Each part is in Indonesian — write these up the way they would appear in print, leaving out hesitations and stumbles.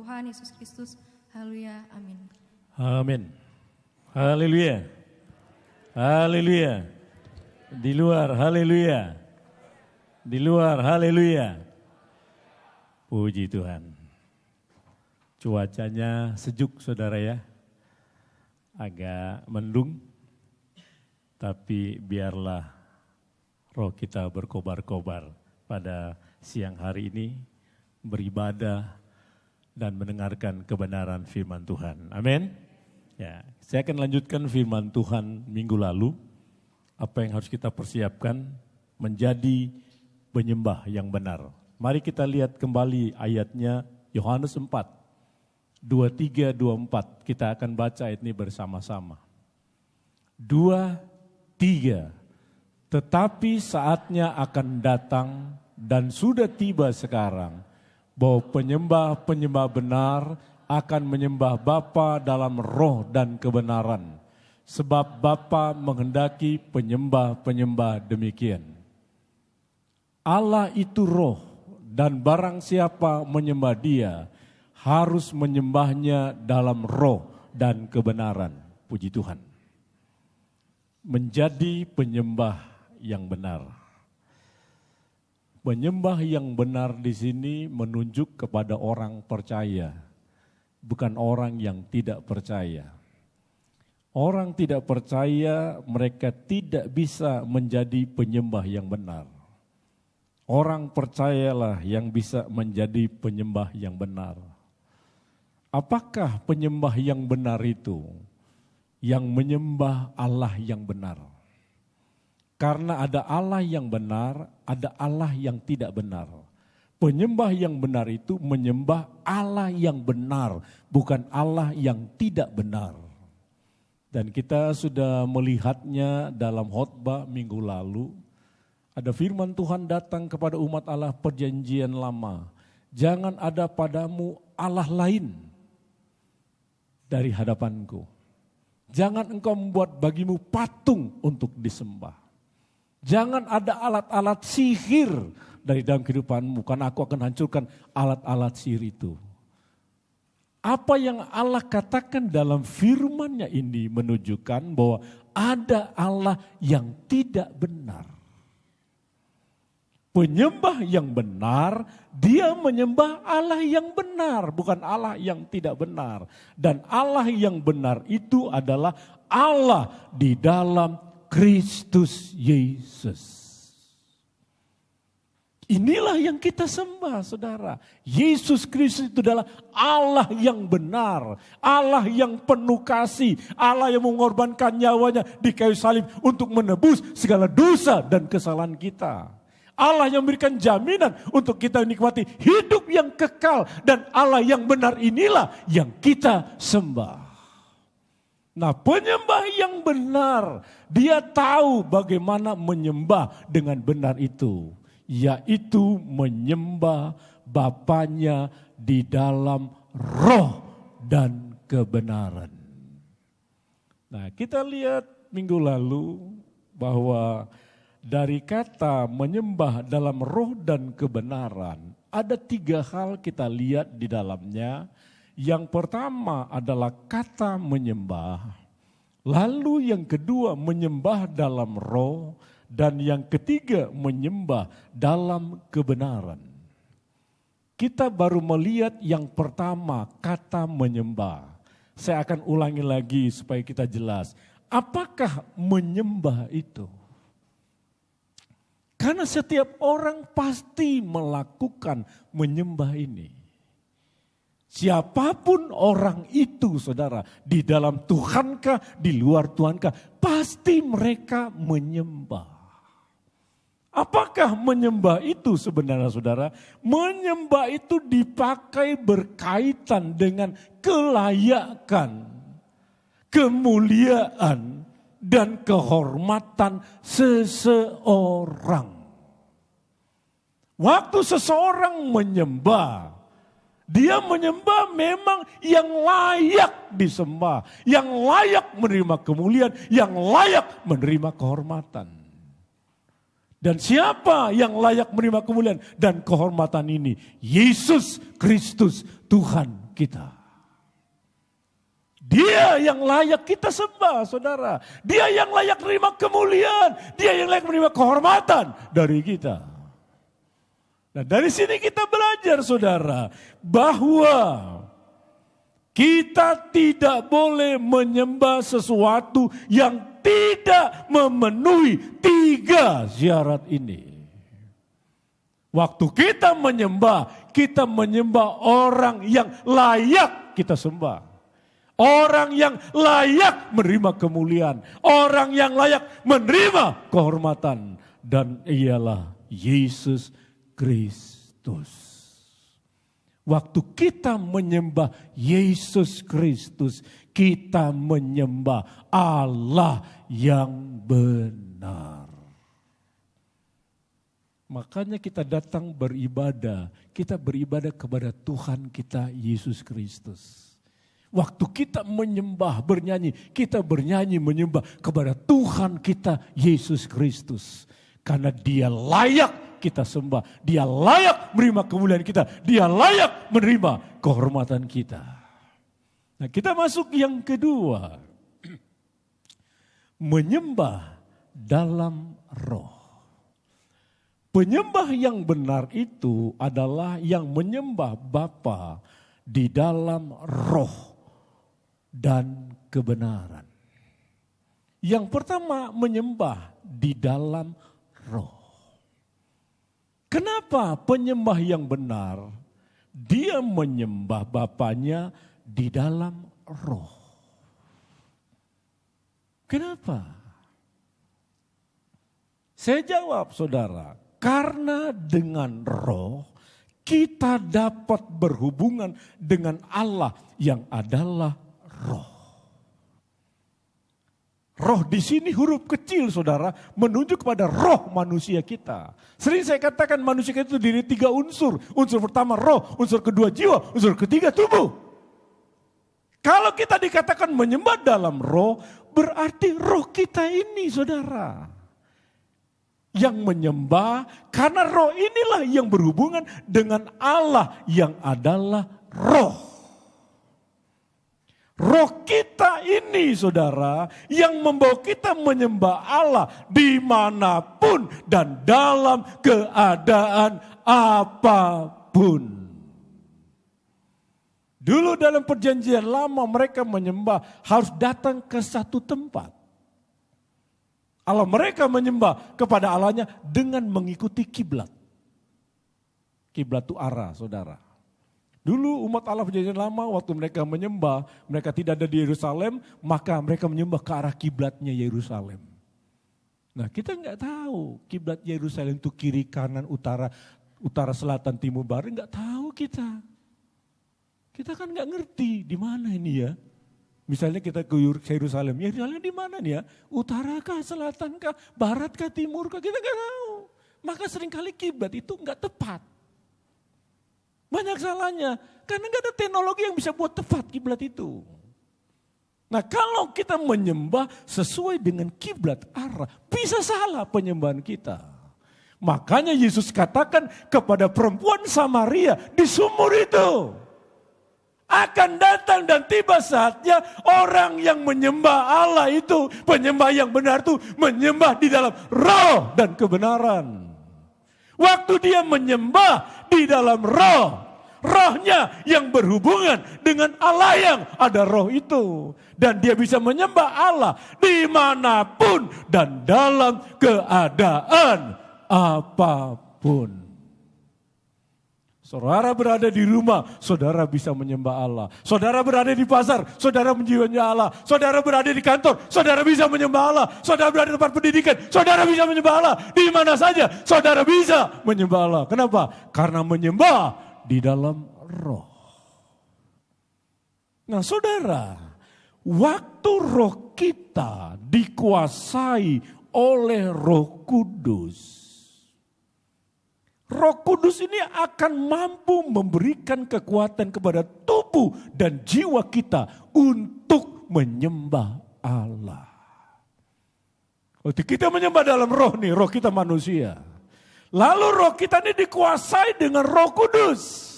Tuhan Yesus Kristus. Haleluya, amin. Amin. Haleluya. Haleluya. Di luar, haleluya. Di luar, haleluya. Puji Tuhan. Cuacanya sejuk saudara ya. Agak mendung. Tapi biarlah roh kita berkobar-kobar pada siang hari ini. Beribadah dan mendengarkan kebenaran firman Tuhan. Amin. Ya, saya akan lanjutkan firman Tuhan minggu lalu. Apa yang harus kita persiapkan menjadi penyembah yang benar. Mari kita lihat kembali ayatnya Yohanes 4, 23, 24. Kita akan baca ayat ini bersama-sama. 2, 3. Tetapi saatnya akan datang dan sudah tiba sekarang bahwa penyembah-penyembah benar akan menyembah Bapa dalam roh dan kebenaran. Sebab Bapa menghendaki penyembah-penyembah demikian. Allah itu roh dan barang siapa menyembah Dia harus menyembahnya dalam roh dan kebenaran. Puji Tuhan. Menjadi penyembah yang benar. Penyembah yang benar di sini menunjuk kepada orang percaya, bukan orang yang tidak percaya. Orang tidak percaya mereka tidak bisa menjadi penyembah yang benar. Orang percayalah yang bisa menjadi penyembah yang benar. Apakah penyembah yang benar itu? Yang menyembah Allah yang benar. Karena ada Allah yang benar, ada Allah yang tidak benar. Penyembah yang benar itu menyembah Allah yang benar, bukan Allah yang tidak benar. Dan kita sudah melihatnya dalam khotbah minggu lalu. Ada firman Tuhan datang kepada umat Allah perjanjian lama. Jangan ada padamu Allah lain dari hadapanku. Jangan engkau membuat bagimu patung untuk disembah. Jangan ada alat-alat sihir dari dalam kehidupanmu, karena aku akan hancurkan alat-alat sihir itu. Apa yang Allah katakan dalam firman-Nya ini menunjukkan bahwa ada Allah yang tidak benar. Penyembah yang benar, dia menyembah Allah yang benar, bukan Allah yang tidak benar. Dan Allah yang benar itu adalah Allah di dalam Kristus Yesus. Inilah yang kita sembah, saudara. Yesus Kristus itu adalah Allah yang benar, Allah yang penuh kasih, Allah yang mengorbankan nyawanya di kayu salib untuk menebus segala dosa dan kesalahan kita. Allah yang memberikan jaminan untuk kita menikmati hidup yang kekal, dan Allah yang benar inilah yang kita sembah. Nah, penyembah yang benar, dia tahu bagaimana menyembah dengan benar itu, yaitu menyembah Bapanya di dalam roh dan kebenaran. Nah, kita lihat minggu lalu bahwa dari kata menyembah dalam roh dan kebenaran, ada 3 hal kita lihat di dalamnya. Yang pertama adalah kata menyembah, lalu yang kedua menyembah dalam roh, dan yang ketiga menyembah dalam kebenaran. Kita baru melihat yang pertama, kata menyembah. Saya akan ulangi lagi supaya kita jelas. Apakah menyembah itu? Karena setiap orang pasti melakukan menyembah ini. Siapapun orang itu, saudara, di dalam Tuhankah, di luar Tuhankah, pasti mereka menyembah. Apakah menyembah itu sebenarnya, saudara? Menyembah itu dipakai berkaitan dengan kelayakan, kemuliaan, dan kehormatan seseorang. Waktu seseorang menyembah, dia menyembah memang yang layak disembah, yang layak menerima kemuliaan, yang layak menerima kehormatan. Dan siapa yang layak menerima kemuliaan dan kehormatan ini? Yesus Kristus Tuhan kita. Dia yang layak kita sembah, saudara. Dia yang layak menerima kemuliaan. Dia yang layak menerima kehormatan dari kita. Nah, dari sini kita belajar, saudara, bahwa kita tidak boleh menyembah sesuatu yang tidak memenuhi 3 syarat ini. Waktu kita menyembah orang yang layak kita sembah. Orang yang layak menerima kemuliaan. Orang yang layak menerima kehormatan. Dan ialah Yesus Kristus. Waktu kita menyembah Yesus Kristus, kita menyembah Allah yang benar. Makanya kita datang beribadah, kita beribadah kepada Tuhan kita Yesus Kristus. Waktu kita menyembah, bernyanyi, kita bernyanyi menyembah kepada Tuhan kita Yesus Kristus. Karena Dia layak kita sembah, Dia layak menerima kemuliaan kita, Dia layak menerima kehormatan kita. Nah, kita masuk yang kedua. Menyembah dalam roh. Penyembah yang benar itu adalah yang menyembah Bapa di dalam roh dan kebenaran. Yang pertama, menyembah di dalam roh. Kenapa penyembah yang benar? Dia menyembah Bapanya di dalam roh. Kenapa? Saya jawab, saudara, karena dengan roh kita dapat berhubungan dengan Allah yang adalah roh. Roh di sini huruf kecil, saudara, menunjuk kepada roh manusia kita. Sering saya katakan manusia kita itu dari 3 unsur. Unsur pertama roh, unsur kedua jiwa, unsur ketiga tubuh. Kalau kita dikatakan menyembah dalam roh, berarti roh kita ini, saudara, yang menyembah karena roh inilah yang berhubungan dengan Allah yang adalah roh. Roh kita ini, saudara, yang membawa kita menyembah Allah dimanapun dan dalam keadaan apapun. Dulu dalam perjanjian lama mereka menyembah harus datang ke satu tempat. Allah mereka menyembah kepada Allahnya dengan mengikuti kiblat. Kiblat itu arah, saudara. Dulu umat Allah perjanjian lama waktu mereka menyembah, mereka tidak ada di Yerusalem, maka mereka menyembah ke arah kiblatnya Yerusalem. Nah, kita nggak tahu kiblat Yerusalem itu kiri, kanan, utara, selatan, timur, barat, nggak tahu kita. Kita kan nggak ngerti di mana ini ya. Misalnya kita ke Yerusalem, Yerusalem di mana nih ya? Utara kah, selatan kah, barat kah, timur kah? Kita nggak tahu. Maka seringkali kiblat itu nggak tepat. Banyak salahnya, karena nggak ada teknologi yang bisa buat tepat kiblat itu. Nah, kalau kita menyembah sesuai dengan kiblat arah, bisa salah penyembahan kita. Makanya Yesus katakan kepada perempuan Samaria di sumur itu, akan datang dan tiba saatnya orang yang menyembah Allah itu, penyembah yang benar itu menyembah di dalam roh dan kebenaran. Waktu dia menyembah di dalam roh, rohnya yang berhubungan dengan Allah yang ada roh itu. Dan dia bisa menyembah Allah dimanapun dan dalam keadaan apapun. Saudara berada di rumah, saudara bisa menyembah Allah. Saudara berada di pasar, saudara menyembah Allah. Saudara berada di kantor, saudara bisa menyembah Allah. Saudara berada di tempat pendidikan, saudara bisa menyembah Allah. Di mana saja, saudara bisa menyembah Allah. Kenapa? Karena menyembah di dalam roh. Nah, saudara, waktu roh kita dikuasai oleh Roh Kudus, Roh Kudus ini akan mampu memberikan kekuatan kepada tubuh dan jiwa kita untuk menyembah Allah. Waktu kita menyembah dalam roh nih, roh kita manusia. Lalu roh kita ini dikuasai dengan Roh Kudus.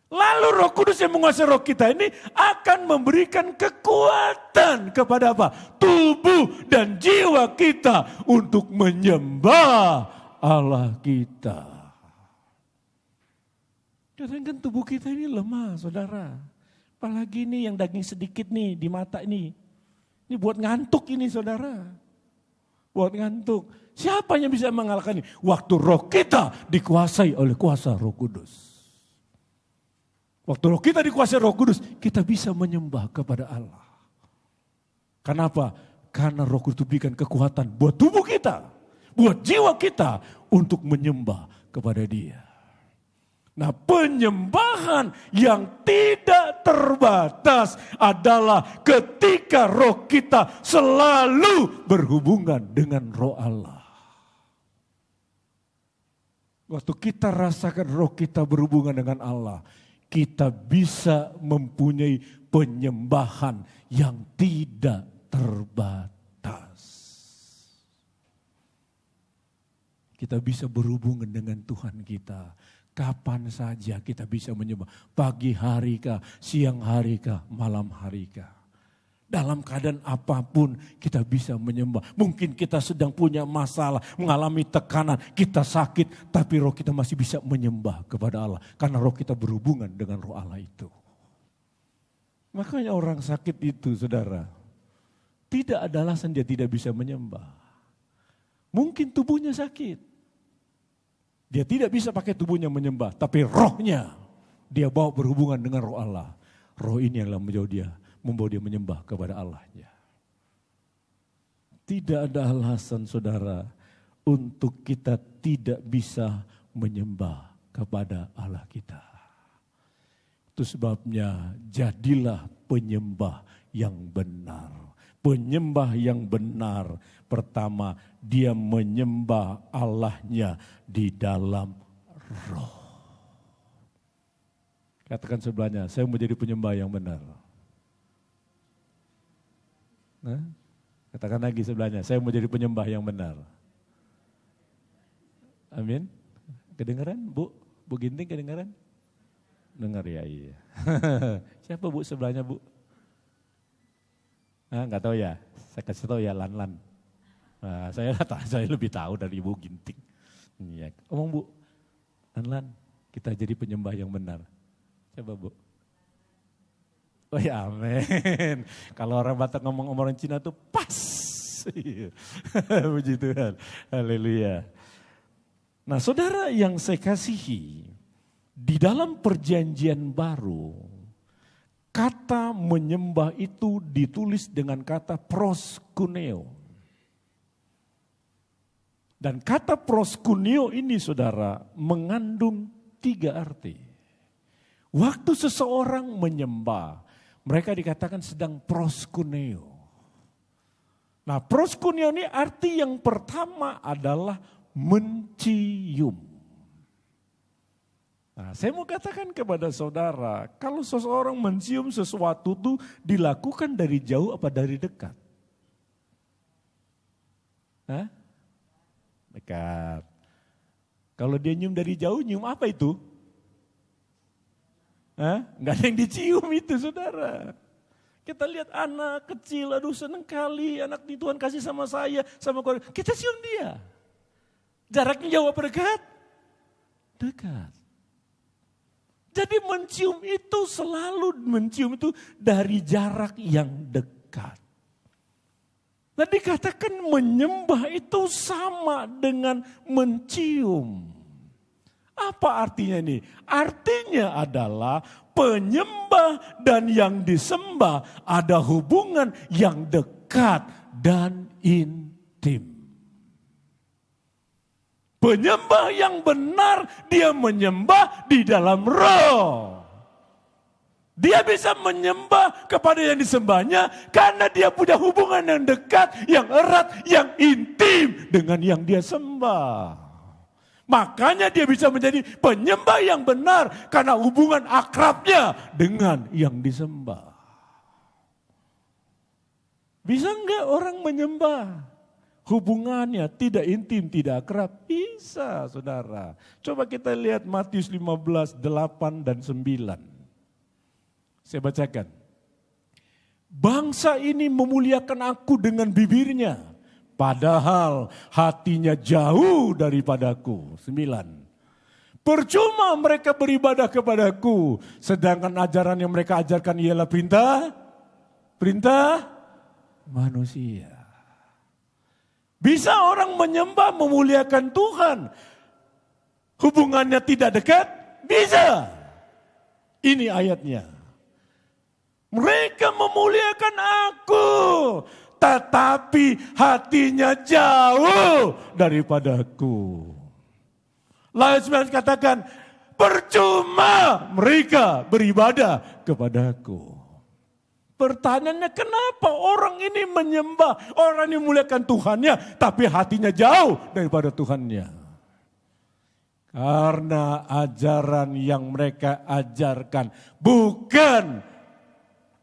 Lalu Roh Kudus yang menguasai roh kita ini akan memberikan kekuatan kepada apa? Tubuh dan jiwa kita untuk menyembah Allah kita. Kadang kan tubuh kita ini lemah, saudara. Apalagi ini yang daging sedikit nih di mata ini. Ini buat ngantuk ini, saudara. Buat ngantuk. Siapa yang bisa mengalahkan ini? Waktu roh kita dikuasai oleh kuasa Roh Kudus. Waktu roh kita dikuasai Roh Kudus, kita bisa menyembah kepada Allah. Kenapa? Karena Roh Kudus berikan kekuatan buat tubuh kita, buat jiwa kita untuk menyembah kepada Dia. Nah, penyembahan yang tidak terbatas adalah ketika roh kita selalu berhubungan dengan roh Allah. Waktu kita rasakan roh kita berhubungan dengan Allah, kita bisa mempunyai penyembahan yang tidak terbatas. Kita bisa berhubungan dengan Tuhan kita. Kapan saja kita bisa menyembah. Pagi hari kah, siang hari kah, malam hari kah. Dalam keadaan apapun kita bisa menyembah. Mungkin kita sedang punya masalah, mengalami tekanan, kita sakit. Tapi roh kita masih bisa menyembah kepada Allah. Karena roh kita berhubungan dengan roh Allah itu. Makanya orang sakit itu, saudara, tidak ada alasan dia tidak bisa menyembah. Mungkin tubuhnya sakit. Dia tidak bisa pakai tubuhnya menyembah, tapi rohnya dia bawa berhubungan dengan roh Allah. Roh ini yang membawa dia menyembah kepada Allahnya. Tidak ada alasan, saudara, untuk kita tidak bisa menyembah kepada Allah kita. Itu sebabnya jadilah penyembah yang benar. Penyembah yang benar, pertama dia menyembah Allahnya di dalam roh. Katakan sebelahnya, saya mau jadi penyembah yang benar. Nah, katakan lagi sebelahnya, saya mau jadi penyembah yang benar. Amin. Kedengaran, Bu? Bu Ginting kedengaran? Dengar ya, iya. Siapa Bu sebelahnya, Bu? Enggak tahu ya, saya kasih tahu ya Lan. Nah, saya lebih tahu dari Ibu Ginting. Ya. Omong Bu, Lan, kita jadi penyembah yang benar. Coba Bu. Oh ya amin. Kalau orang Batak ngomong orang Cina tuh pas. Puji Tuhan, haleluya. Nah saudara yang saya kasihi, di dalam perjanjian baru, kata menyembah itu ditulis dengan kata proskuneo. Dan kata proskuneo ini saudara mengandung 3 arti. Waktu seseorang menyembah, mereka dikatakan sedang proskuneo. Nah proskuneo ini arti yang pertama adalah mencium. Nah, saya mau katakan kepada saudara, kalau seseorang mencium sesuatu itu dilakukan dari jauh apa dari dekat? Hah? Dekat. Kalau dia nyium dari jauh, nyium apa itu? Hah? Nggak ada yang dicium itu, saudara. Kita lihat anak kecil, aduh seneng kali anak di Tuhan kasih sama saya, sama keluarga. Kita cium dia. Jaraknya jauh apa dekat? Dekat. Jadi mencium itu selalu mencium itu dari jarak yang dekat. Nah dikatakan menyembah itu sama dengan mencium. Apa artinya ini? Artinya adalah penyembah dan yang disembah ada hubungan yang dekat dan intim. Penyembah yang benar, dia menyembah di dalam roh. Dia bisa menyembah kepada yang disembahnya karena dia punya hubungan yang dekat, yang erat, yang intim dengan yang dia sembah. Makanya dia bisa menjadi penyembah yang benar karena hubungan akrabnya dengan yang disembah. Bisa enggak orang menyembah hubungannya tidak intim, tidak akrab? Bisa, saudara. Coba kita lihat Matius 15, 8 dan 9. Saya bacakan. Bangsa ini memuliakan aku dengan bibirnya, padahal hatinya jauh daripadaku. 9. Percuma mereka beribadah kepadaku, sedangkan ajaran yang mereka ajarkan ialah perintah manusia. Bisa orang menyembah, memuliakan Tuhan, hubungannya tidak dekat? Bisa. Ini ayatnya. Mereka memuliakan aku, tetapi hatinya jauh daripadaku. Lalu Yesus katakan, percuma mereka beribadah kepadaku. Pertanyaannya, kenapa orang ini menyembah, orang ini memuliakan Tuhannya, tapi hatinya jauh daripada Tuhannya? Karena ajaran yang mereka ajarkan bukan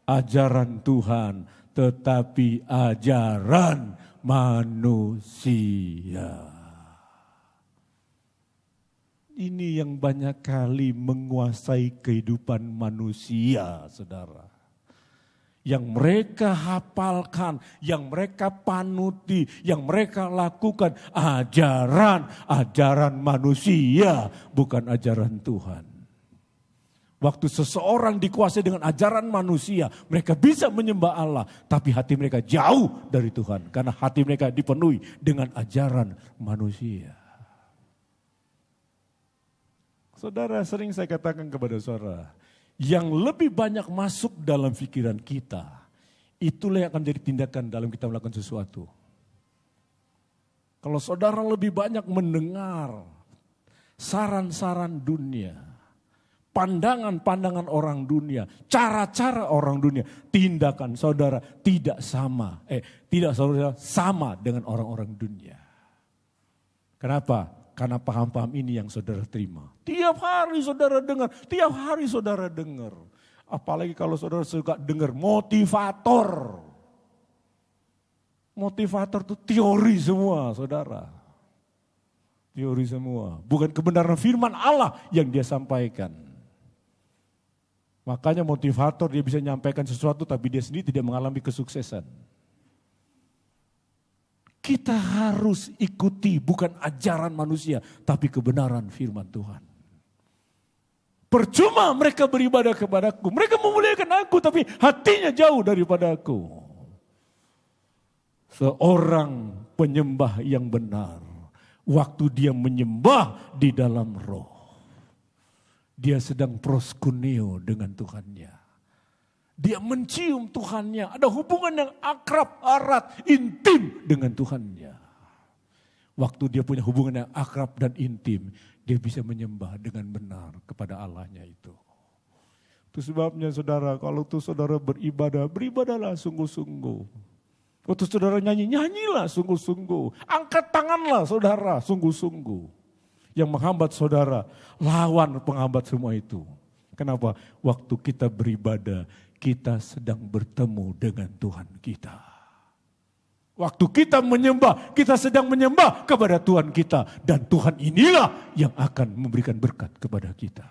ajaran Tuhan, tetapi ajaran manusia. Ini yang banyak kali menguasai kehidupan manusia, saudara. Yang mereka hafalkan, yang mereka panuti, yang mereka lakukan ajaran manusia, bukan ajaran Tuhan. Waktu seseorang dikuasai dengan ajaran manusia, mereka bisa menyembah Allah, tapi hati mereka jauh dari Tuhan. Karena hati mereka dipenuhi dengan ajaran manusia. Saudara, sering saya katakan kepada saudara, yang lebih banyak masuk dalam pikiran kita, itulah yang akan jadi tindakan dalam kita melakukan sesuatu. Kalau saudara lebih banyak mendengar saran-saran dunia, pandangan-pandangan orang dunia, cara-cara orang dunia, tindakan saudara tidak sama dengan orang-orang dunia. Kenapa? Karena paham-paham ini yang saudara terima. Tiap hari saudara dengar. Apalagi kalau saudara suka dengar motivator. Motivator itu teori semua, saudara. Teori semua. Bukan kebenaran firman Allah yang dia sampaikan. Makanya motivator dia bisa menyampaikan sesuatu tapi dia sendiri tidak mengalami kesuksesan. Kita harus ikuti bukan ajaran manusia, tapi kebenaran firman Tuhan. Percuma mereka beribadah kepadaku, mereka memuliakan aku, tapi hatinya jauh daripada aku. Seorang penyembah yang benar, waktu dia menyembah di dalam roh, dia sedang proskuneo dengan Tuhannya. Dia mencium Tuhannya, ada hubungan yang akrab, erat, intim dengan Tuhannya. Waktu dia punya hubungan yang akrab dan intim, dia bisa menyembah dengan benar kepada Allahnya itu. Itu sebabnya saudara, kalau tuh saudara beribadah, beribadahlah sungguh-sungguh. Waktu saudara nyanyi, nyanyilah sungguh-sungguh. Angkat tanganlah saudara, sungguh-sungguh. Yang menghambat saudara, lawan penghambat semua itu. Kenapa? Waktu kita beribadah, kita sedang bertemu dengan Tuhan kita. Waktu kita menyembah, kita sedang menyembah kepada Tuhan kita. Dan Tuhan inilah yang akan memberikan berkat kepada kita.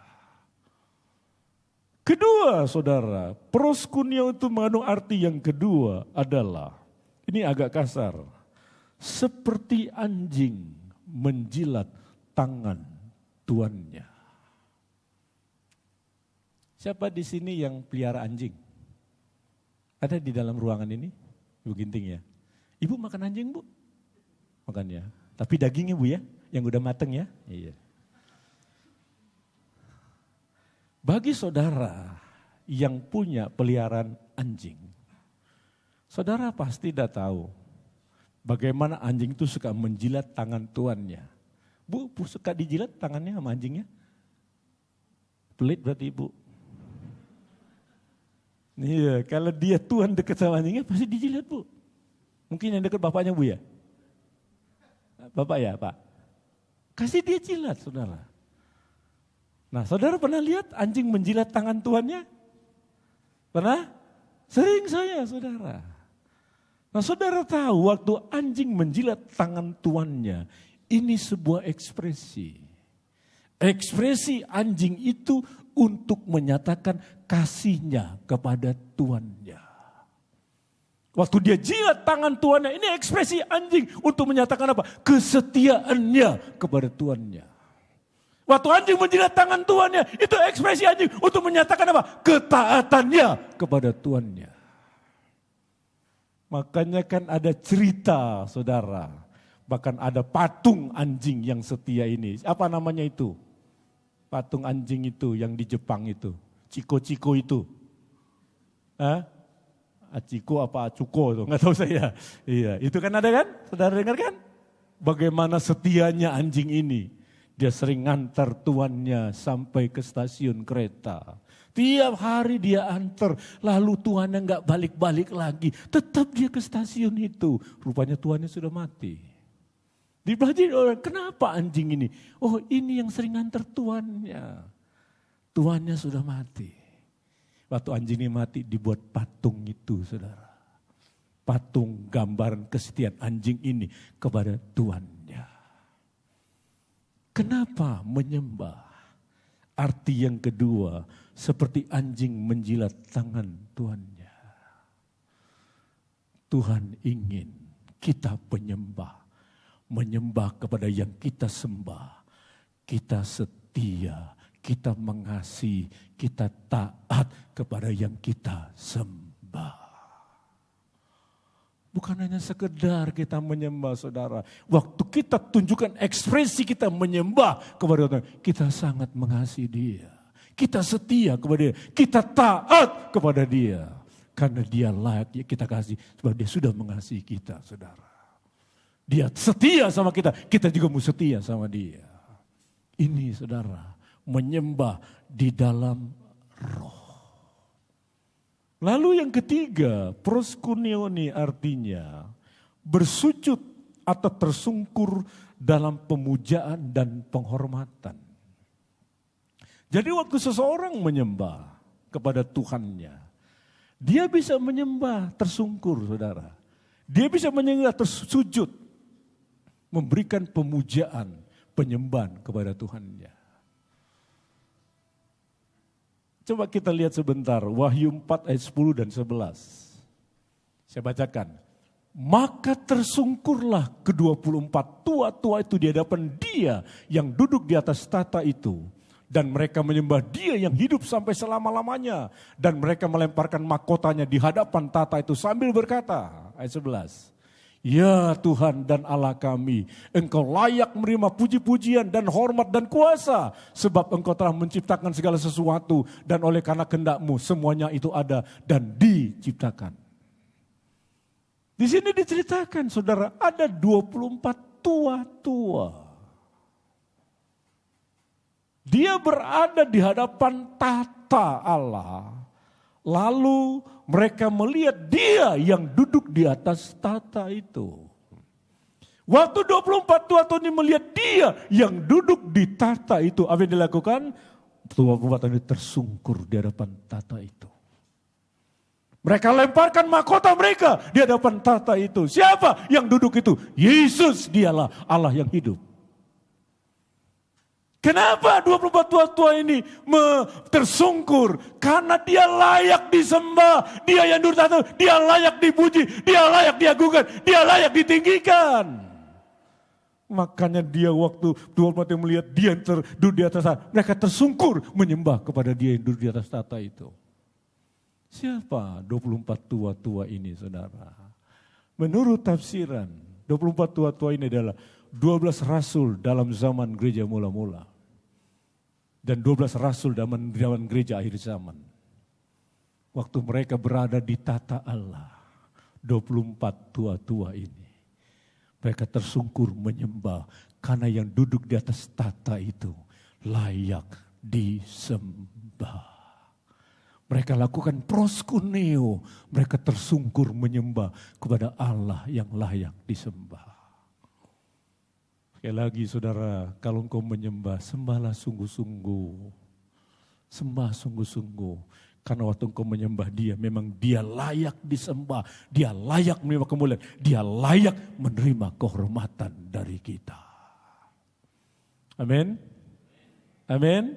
Kedua saudara, proskuneo itu mengandung arti yang kedua adalah, ini agak kasar, seperti anjing menjilat tangan tuannya. Siapa di sini yang pelihara anjing? Ada di dalam ruangan ini? Ibu Ginting ya? Ibu makan anjing, Bu? Makan ya. Tapi dagingnya, Bu ya? Yang udah mateng ya? Iya. Bagi saudara yang punya peliharaan anjing, saudara pasti udah tahu bagaimana anjing itu suka menjilat tangan tuannya. Bu suka dijilat tangannya sama anjingnya? Pelit berarti Ibu. Iya, kalau dia Tuhan dekat sama anjingnya pasti dijilat, Bu. Mungkin yang dekat bapaknya, Bu ya? Bapak ya, Pak? Kasih dia jilat, saudara. Nah, saudara pernah lihat anjing menjilat tangan tuannya? Pernah? Sering saya, saudara. Nah saudara tahu waktu anjing menjilat tangan tuannya, ini sebuah ekspresi. Ekspresi anjing itu untuk menyatakan kasihnya kepada tuannya. Waktu dia jilat tangan tuannya, ini ekspresi anjing untuk menyatakan apa? Kesetiaannya kepada tuannya. Waktu anjing menjilat tangan tuannya, itu ekspresi anjing untuk menyatakan apa? Ketaatannya kepada tuannya. Makanya kan ada cerita, saudara. Bahkan ada patung anjing yang setia ini. Apa namanya itu? Patung anjing itu yang di Jepang itu. Ciko-ciko itu. Aciko apa Acuko itu, nggak tahu saya. Iya, itu kan ada kan? Saudara dengar kan? Bagaimana setianya anjing ini. Dia sering ngantar tuannya sampai ke stasiun kereta. Tiap hari dia antar, lalu tuannya nggak balik-balik lagi. Tetap dia ke stasiun itu. Rupanya tuannya sudah mati. Dibelajar orang, kenapa anjing ini? Oh ini yang sering antar tuannya. Tuannya sudah mati. Waktu anjing ini mati dibuat patung itu, saudara. Patung gambaran kesetiaan anjing ini kepada tuannya. Kenapa menyembah? Arti yang kedua, seperti anjing menjilat tangan tuannya. Tuhan ingin kita penyembah. Menyembah kepada yang kita sembah. Kita setia, kita mengasihi, kita taat kepada yang kita sembah. Bukan hanya sekedar kita menyembah, saudara. Waktu kita tunjukkan ekspresi kita menyembah kepada Tuhan, kita sangat mengasihi dia. Kita setia kepada dia, kita taat kepada dia. Karena dia layak kita kasih, sebab dia sudah mengasihi kita, saudara. Dia setia sama kita, kita juga mau setia sama dia. Ini saudara, menyembah di dalam roh. Lalu yang ketiga, proskunioni artinya bersujud atau tersungkur dalam pemujaan dan penghormatan. Jadi waktu seseorang menyembah kepada Tuhannya, dia bisa menyembah tersungkur, saudara. Dia bisa menyembah tersujud, memberikan pemujaan, penyembahan kepada Tuhannya. Coba kita lihat sebentar, Wahyu 4 ayat 10 dan 11. Saya bacakan. Maka tersungkurlah ke-24 tua-tua itu di hadapan dia yang duduk di atas tata itu. Dan mereka menyembah dia yang hidup sampai selama-lamanya. Dan mereka melemparkan mahkotanya di hadapan tata itu sambil berkata, ayat 11. Ya Tuhan dan Allah kami, Engkau layak menerima puji-pujian dan hormat dan kuasa. Sebab Engkau telah menciptakan segala sesuatu dan oleh karena kehendak-Mu semuanya itu ada dan diciptakan. Di sini diceritakan saudara ada 24 tua-tua. Dia berada di hadapan tata Allah. Lalu mereka melihat dia yang duduk di atas tata itu. Waktu 24 tua-tua ini melihat dia yang duduk di tata itu. Apa yang dilakukan? 24 ini tersungkur di hadapan tata itu. Mereka lemparkan mahkota mereka di hadapan tata itu. Siapa yang duduk itu? Yesus, dialah Allah yang hidup. Kenapa 24 tua-tua ini tersungkur? Karena dia layak disembah. Dia yang duduk tata, dia layak dipuji, dia layak diagungkan, dia layak ditinggikan. Makanya dia waktu 24 yang melihat dia yang duduk di atas tata, mereka tersungkur menyembah kepada dia yang duduk di atas tata itu. Siapa 24 tua-tua ini, saudara? Menurut tafsiran, 24 tua-tua ini adalah 12 rasul dalam zaman gereja mula-mula. Dan 12 rasul dalam gereja akhir zaman. Waktu mereka berada di tata Allah, 24 tua-tua ini. Mereka tersungkur menyembah karena yang duduk di atas tata itu layak disembah. Mereka lakukan proskuneo, mereka tersungkur menyembah kepada Allah yang layak disembah. Sekali lagi saudara, kalau engkau menyembah, sembahlah sungguh-sungguh. Sembah sungguh-sungguh. Karena waktu engkau menyembah dia, memang dia layak disembah, dia layak menerima kemuliaan, dia layak menerima kehormatan dari kita. Amin. Amin.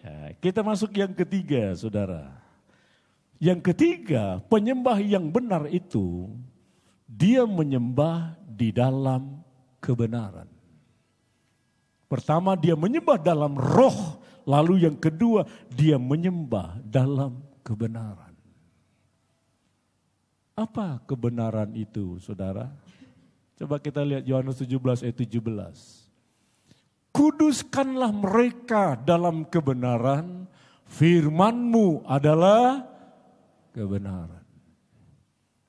Ya, kita masuk yang ketiga, saudara. Yang ketiga, penyembah yang benar itu, dia menyembah di dalam kebenaran. Pertama, dia menyembah dalam roh. Lalu yang kedua, dia menyembah dalam kebenaran. Apa kebenaran itu, saudara? Coba kita lihat Yohanes 17 ayat 17. Kuduskanlah mereka dalam kebenaran, firman-Mu adalah kebenaran.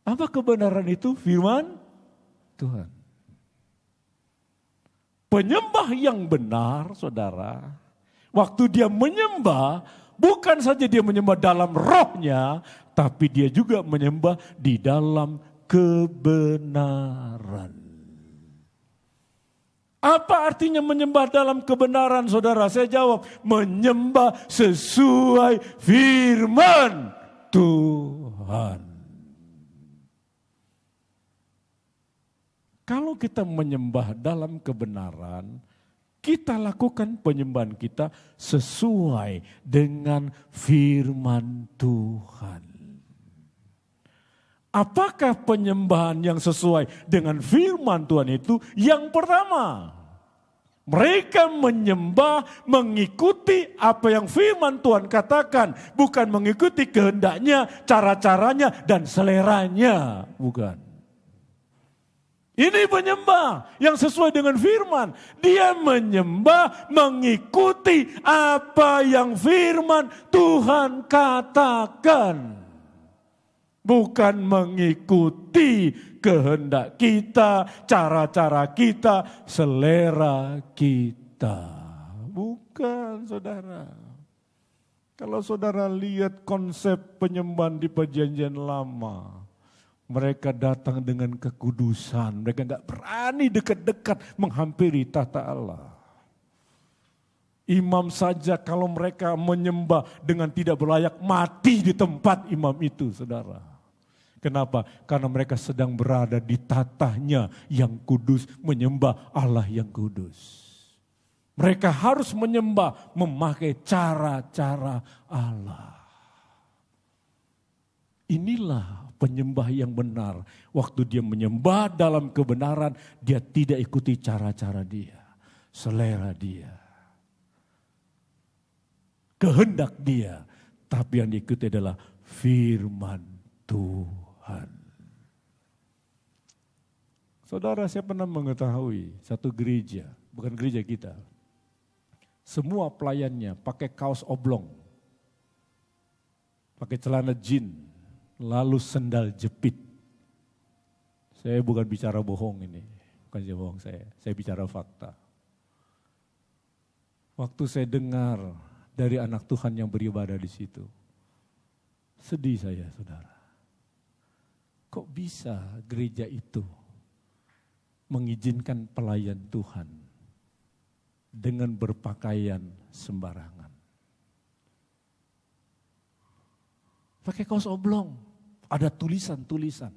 Apa kebenaran itu? Firman Tuhan. Penyembah yang benar, saudara, waktu dia menyembah, bukan saja dia menyembah dalam rohnya, tapi dia juga menyembah di dalam kebenaran. Apa artinya menyembah dalam kebenaran, saudara? Saya jawab, menyembah sesuai firman Tuhan. Kalau kita menyembah dalam kebenaran, kita lakukan penyembahan kita sesuai dengan firman Tuhan. Apakah penyembahan yang sesuai dengan firman Tuhan itu? Yang pertama, mereka menyembah mengikuti apa yang firman Tuhan katakan. Bukan mengikuti kehendaknya, cara-caranya, dan seleranya. Bukan. Ini penyembah yang sesuai dengan firman. Dia menyembah mengikuti apa yang firman Tuhan katakan. Bukan mengikuti kehendak kita, cara-cara kita, selera kita. Bukan, saudara. Kalau saudara lihat konsep penyembahan di Perjanjian Lama, mereka datang dengan kekudusan. Mereka gak berani dekat-dekat menghampiri tata Allah. Imam saja kalau mereka menyembah dengan tidak berlayak, mati di tempat imam itu, saudara. Kenapa? Karena mereka sedang berada di tatahnya yang kudus, menyembah Allah yang kudus. Mereka harus menyembah memakai cara-cara Allah. Inilah penyembah yang benar. Waktu dia menyembah dalam kebenaran, dia tidak ikuti cara-cara dia, selera dia, kehendak dia. Tapi yang diikuti adalah firman Tuhan. Saudara, saya pernah mengetahui satu gereja, bukan gereja kita, semua pelayannya pakai kaos oblong, pakai celana jeans, lalu sendal jepit. Saya bukan bicara bohong ini, bukan bohong saya bicara fakta. Waktu saya dengar dari anak Tuhan yang beribadah di situ, sedih saya, saudara. Kok bisa gereja itu mengizinkan pelayan Tuhan dengan berpakaian sembarangan? Pakai kaos oblong, ada tulisan-tulisan.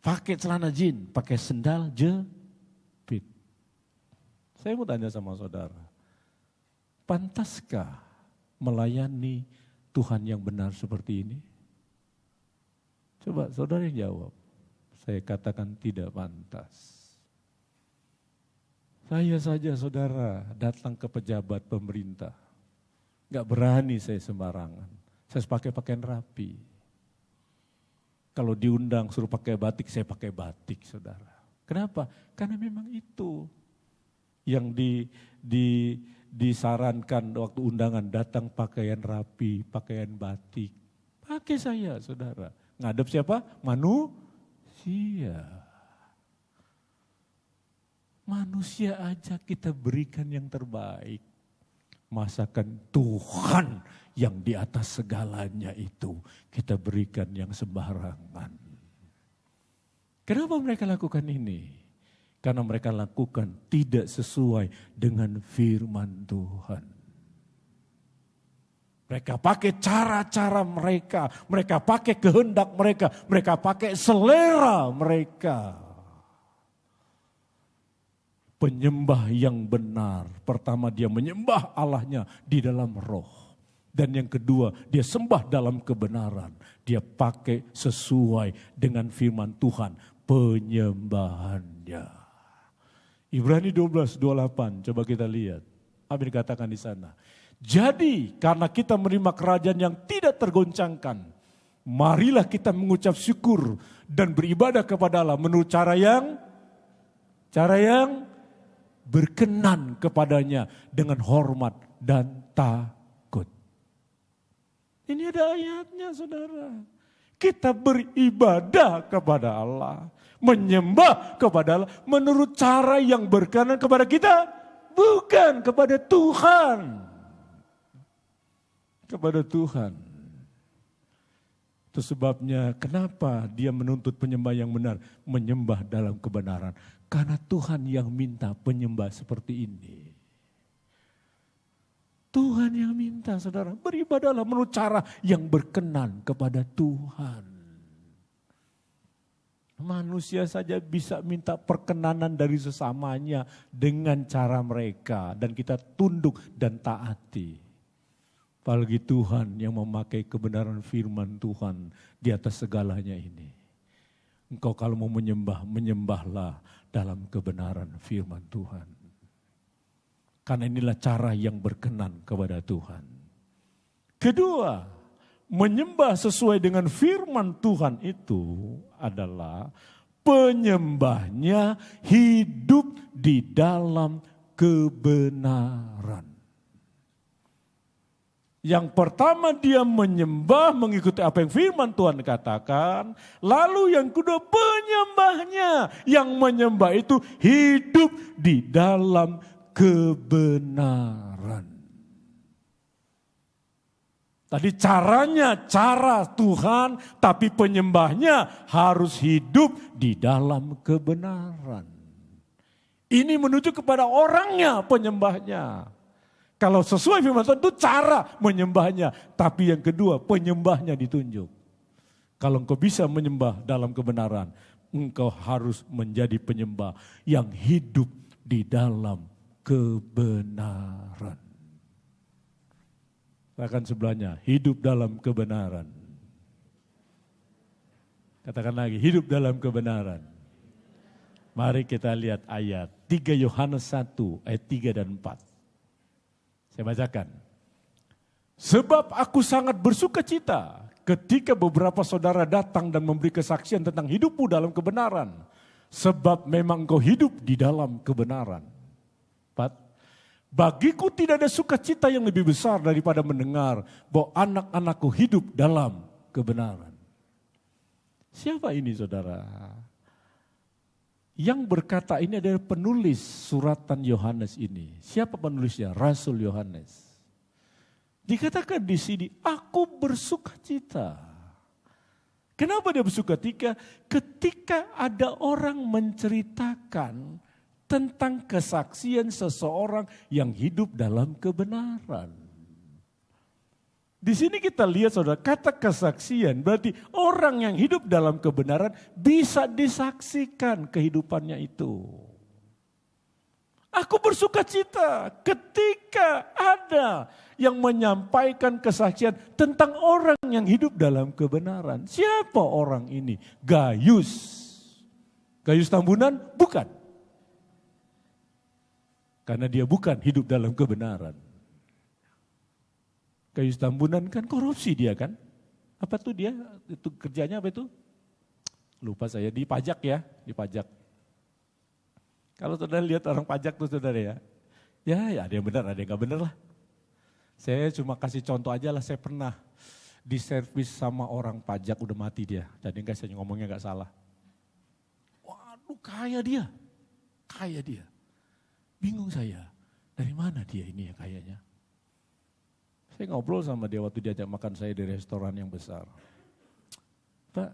Pakai celana jeans, pakai sendal jepit. Saya mau tanya sama saudara, pantaskah melayani Tuhan yang benar seperti ini? Coba saudara yang jawab. Saya katakan tidak pantas. Saya saja, saudara, datang ke pejabat pemerintah. Gak berani saya sembarangan. Saya pakai pakaian rapi. Kalau diundang suruh pakai batik, saya pakai batik, saudara. Kenapa? Karena memang itu yang disarankan waktu undangan, datang pakaian rapi, pakaian batik. Pakai saya, saudara. Ngadep siapa? Manusia. Manusia aja kita berikan yang terbaik. Masakan Tuhan yang di atas segalanya itu kita berikan yang sembarangan. Kenapa mereka lakukan ini? Karena mereka lakukan tidak sesuai dengan firman Tuhan. Mereka pakai cara-cara mereka, mereka pakai kehendak mereka pakai selera mereka. Penyembah yang benar, pertama dia menyembah Allahnya di dalam roh. Dan yang kedua, dia sembah dalam kebenaran. Dia pakai sesuai dengan firman Tuhan, penyembahannya. Ibrani 12:28, coba kita lihat. Apa yang dikatakan di sana? Jadi karena kita menerima kerajaan yang tidak tergoncangkan, marilah kita mengucap syukur dan beribadah kepada Allah menurut cara yang berkenan kepadanya dengan hormat dan takut. Ini ada ayatnya, saudara. Kita beribadah kepada Allah, menyembah kepada Allah menurut cara yang berkenan kepada kita, bukan kepada Tuhan. Kepada Tuhan. Itu sebabnya kenapa dia menuntut penyembah yang benar, menyembah dalam kebenaran. Karena Tuhan yang minta penyembah seperti ini. Tuhan yang minta, saudara, beribadahlah menurut cara yang berkenan kepada Tuhan. Manusia saja bisa minta perkenanan dari sesamanya dengan cara mereka. Dan kita tunduk dan taati. Apalagi Tuhan yang memakai kebenaran firman Tuhan di atas segalanya ini. Engkau kalau mau menyembah, menyembahlah dalam kebenaran firman Tuhan. Karena inilah cara yang berkenan kepada Tuhan. Kedua, menyembah sesuai dengan firman Tuhan itu adalah penyembahnya hidup di dalam kebenaran. Yang pertama dia menyembah mengikuti apa yang firman Tuhan katakan. Lalu yang kedua penyembahnya. Yang menyembah itu hidup di dalam kebenaran. Tadi caranya cara Tuhan, tapi penyembahnya harus hidup di dalam kebenaran. Ini menuju kepada orangnya penyembahnya. Kalau sesuai firman Tuhan itu cara menyembahnya. Tapi yang kedua penyembahnya ditunjuk. Kalau engkau bisa menyembah dalam kebenaran, engkau harus menjadi penyembah yang hidup di dalam kebenaran. Katakan sebelahnya, hidup dalam kebenaran. Katakan lagi, hidup dalam kebenaran. Mari kita lihat ayat 3 Yohanes 1 ayat 3 dan 4. Saya bacakan. Sebab aku sangat bersuka cita ketika beberapa saudara datang dan memberi kesaksian tentang hidupmu dalam kebenaran. Sebab memang engkau hidup di dalam kebenaran. 4. Bagiku tidak ada sukacita yang lebih besar daripada mendengar bahwa anak-anakku hidup dalam kebenaran. Siapa ini saudara? Yang berkata ini adalah penulis suratan Yohanes ini. Siapa penulisnya? Rasul Yohanes. Dikatakan di sini, aku bersukacita. Kenapa dia bersukacita? Ketika ada orang menceritakan tentang kesaksian seseorang yang hidup dalam kebenaran. Di sini kita lihat saudara, kata kesaksian berarti orang yang hidup dalam kebenaran bisa disaksikan kehidupannya itu. Aku bersukacita ketika ada yang menyampaikan kesaksian tentang orang yang hidup dalam kebenaran. Siapa orang ini? Gayus. Gayus Tambunan? Bukan. Karena dia bukan hidup dalam kebenaran. Gayus Tambunan kan korupsi dia kan. Apa tuh dia? Itu kerjanya apa itu? Lupa saya, di pajak ya, di pajak. Kalau saudara lihat orang pajak tuh saudara ya. Ya ada yang benar, ada yang gak benar lah. Saya cuma kasih contoh aja lah, saya pernah diservis sama orang pajak udah mati dia. Jadi enggak saya ngomongnya gak salah. Waduh kaya dia. Bingung saya, dari mana dia ini ya kayaknya. Saya ngobrol sama dia waktu diajak makan saya di restoran yang besar. Pak,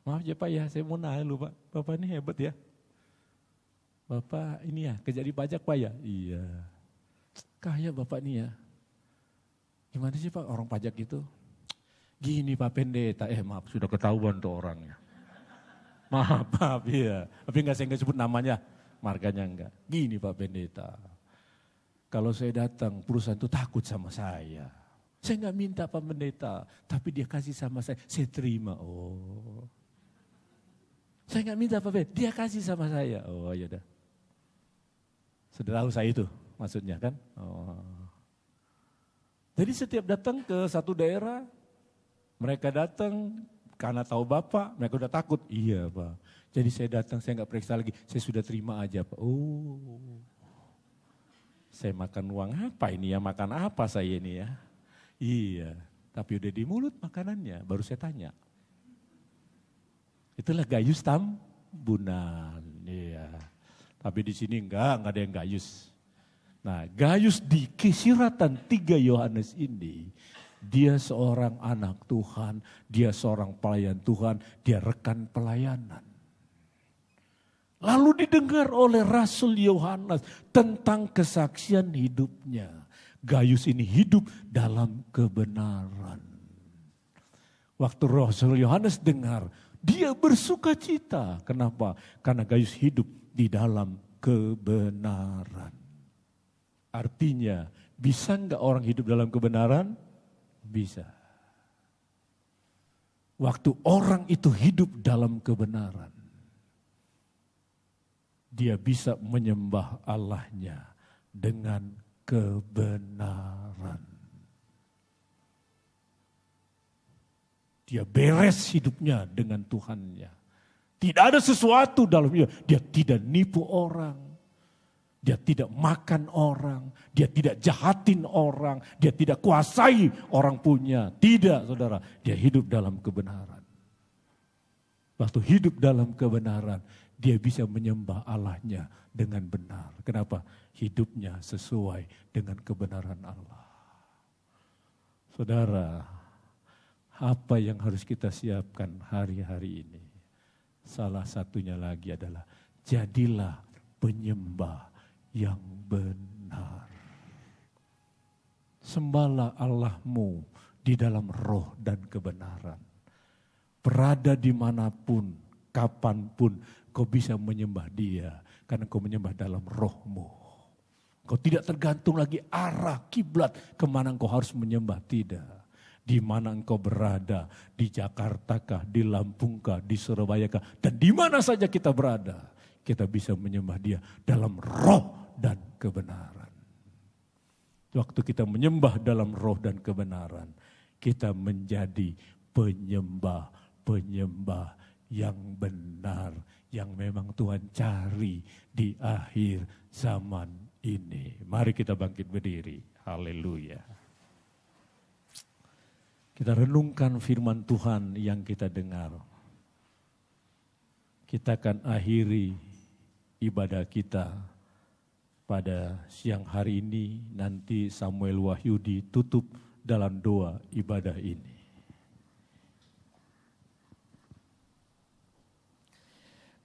maaf ya Pak ya, saya mau nanya lu Pak. Bapak ini hebat ya. Bapak ini ya, kerja di pajak Pak ya? Iya. Kaya Bapak ini ya. Gimana sih Pak orang pajak itu? Gini Pak Pendeta, maaf sudah ketahuan tuh orangnya. Maaf ya, tapi saya nggak sebut namanya, marganya enggak. Gini Pak Pendeta, kalau saya datang perusahaan itu takut sama saya. Saya nggak minta Pak Pendeta, tapi dia kasih sama saya terima. Oh, saya nggak minta Pak Pendeta, dia kasih sama saya. Oh ya udah, sudah tahu saya itu maksudnya kan. Oh. Jadi setiap datang ke satu daerah, mereka datang karena tahu Bapak, mereka udah takut. Iya Pak, jadi saya datang, saya nggak periksa lagi, saya sudah terima aja Pak. Oh, saya makan uang apa ini ya, makan apa saya ini ya. Iya, tapi udah di mulut makanannya, baru saya tanya. Itulah gayus tambunan, iya. Tapi di sini enggak ada yang gayus. Nah, gayus di Kisiratan 3 Yohanes ini, dia seorang anak Tuhan, dia seorang pelayan Tuhan, dia rekan pelayanan. Lalu didengar oleh Rasul Yohanes tentang kesaksian hidupnya. Gayus ini hidup dalam kebenaran. Waktu Rasul Yohanes dengar, dia bersuka cita. Kenapa? Karena Gayus hidup di dalam kebenaran. Artinya, bisa enggak orang hidup dalam kebenaran? Bisa. Waktu orang itu hidup dalam kebenaran, dia bisa menyembah Allahnya dengan kebenaran. Dia beres hidupnya dengan Tuhannya. Tidak ada sesuatu dalam dia. Dia tidak nipu orang. Dia tidak makan orang. Dia tidak jahatin orang. Dia tidak kuasai orang punya. Tidak saudara. Dia hidup dalam kebenaran. Waktu hidup dalam kebenaran, dia bisa menyembah Allahnya dengan benar. Kenapa? Hidupnya sesuai dengan kebenaran Allah. Saudara, apa yang harus kita siapkan hari-hari ini? Salah satunya lagi adalah jadilah penyembah yang benar. Sembahlah Allahmu di dalam roh dan kebenaran. Berada dimanapun, kapanpun kau bisa menyembah dia. Karena kau menyembah dalam rohmu. Kau tidak tergantung lagi arah kiblat kemana kau harus menyembah, tidak. Di mana engkau berada, di Jakarta kah, di Lampung kah, di Surabaya kah, dan di mana saja kita berada, kita bisa menyembah dia dalam roh dan kebenaran. Waktu kita menyembah dalam roh dan kebenaran, kita menjadi penyembah yang benar, yang memang Tuhan cari di akhir zaman ini. Mari kita bangkit berdiri. Haleluya. Kita renungkan firman Tuhan yang kita dengar. Kita akan akhiri ibadah kita pada siang hari ini. Nanti Samuel Wahyudi tutup dalam doa ibadah ini.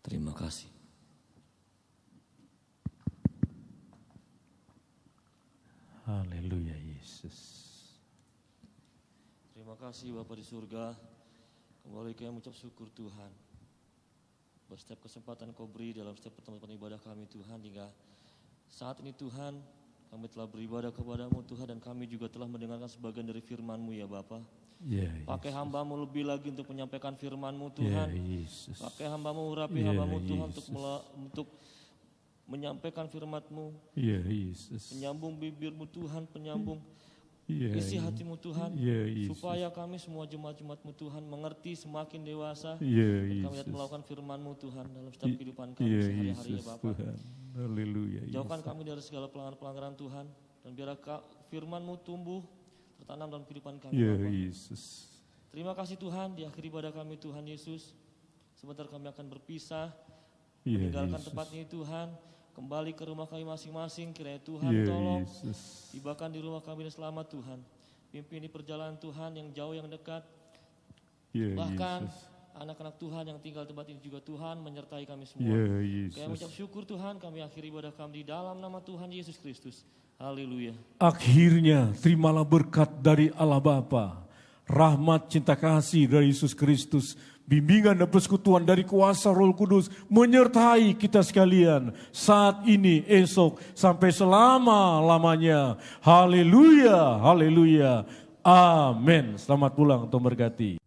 Terima kasih. Haleluya Yesus. Terima kasih Bapa di surga. Kembali kami mengucap syukur Tuhan. Setiap kesempatan Kau beri dalam setiap pertemuan ibadah kami Tuhan. Hingga saat ini Tuhan, kami telah beribadah kepada-Mu Tuhan. Dan kami juga telah mendengarkan sebagian dari firman-Mu ya Bapa. Pakai hamba-Mu lebih lagi untuk menyampaikan firman-Mu Tuhan. Pakai hamba-Mu, urapi hamba-Mu Tuhan untuk menyampaikan firman-Mu. Penyambung bibir-Mu Tuhan, penyambung isi hati-Mu Tuhan, supaya kami semua jemaat-jemaat-Mu Tuhan mengerti semakin dewasa. Kami dapat melakukan firman-Mu Tuhan dalam setiap kehidupan kami sehari-hari ya Bapak. Jauhkan kami dari segala pelanggaran-pelanggaran Tuhan, dan biarlah firman-Mu tumbuh tertanam dalam kehidupan kami Bapak. Terima kasih Tuhan, di akhir ibadah kami Tuhan Yesus. Sebentar kami akan berpisah, meninggalkan tempat ini Tuhan. Kembali ke rumah kami masing-masing, kiranya Tuhan tolong tibakan di rumah kami dan selamat Tuhan. Pimpin di perjalanan Tuhan yang jauh yang dekat. Bahkan anak-anak Tuhan yang tinggal di tempat ini juga Tuhan menyertai kami semua. Kami mengucap syukur Tuhan, kami akhiri ibadah kami di dalam nama Tuhan Yesus Kristus. Haleluya. Akhirnya terimalah berkat dari Allah Bapa, rahmat cinta kasih dari Yesus Kristus, bimbingan dan persekutuan dari kuasa Roh Kudus menyertai kita sekalian saat ini, esok, sampai selama-lamanya. Haleluya, haleluya, amin. Selamat pulang, Tuhan berkati.